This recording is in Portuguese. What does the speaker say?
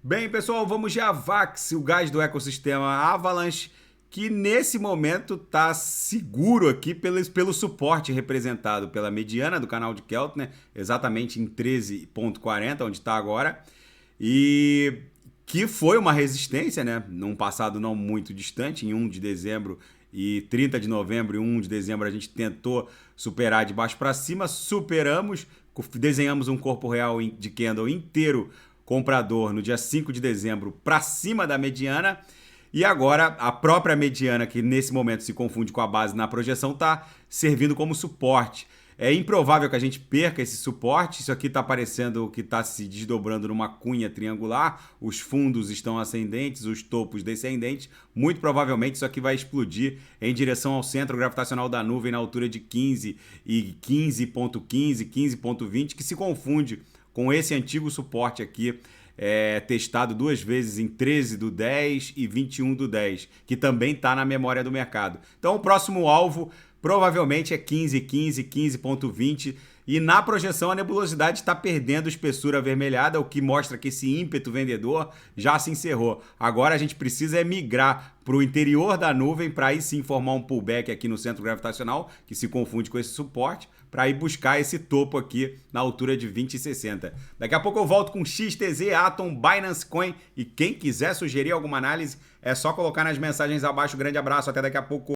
Bem, pessoal, vamos de AVAX, o gás do ecossistema Avalanche, que nesse momento está seguro aqui pelo suporte representado pela mediana do canal de Keltner, exatamente em 13,40, onde está agora, e que foi uma resistência, né? Num passado não muito distante, em 1 de dezembro e 30 de novembro e 1 de dezembro a gente tentou superar de baixo para cima, superamos, desenhamos um corpo real de candle inteiro comprador no dia 5 de dezembro para cima da mediana. E agora a própria mediana, que nesse momento se confunde com a base na projeção, está servindo como suporte. É improvável que a gente perca esse suporte. Isso aqui está parecendo que está se desdobrando numa cunha triangular. Os fundos estão ascendentes, os topos descendentes. Muito provavelmente isso aqui vai explodir em direção ao centro gravitacional da nuvem na altura de 15 e 15.15, 15.20, que se confunde com esse antigo suporte aqui, testado duas vezes em 13 do 10 e 21 do 10, que também está na memória do mercado. Então o próximo alvo provavelmente é 15.15, 15.20, e na projeção a nebulosidade está perdendo espessura avermelhada, o que mostra que esse ímpeto vendedor já se encerrou. Agora a gente precisa migrar para o interior da nuvem para aí sim formar um pullback aqui no centro gravitacional, que se confunde com esse suporte, para ir buscar esse topo aqui na altura de 20,60. Daqui a pouco eu volto com XTZ, Atom, Binance Coin, e quem quiser sugerir alguma análise é só colocar nas mensagens abaixo. Grande abraço, até daqui a pouco.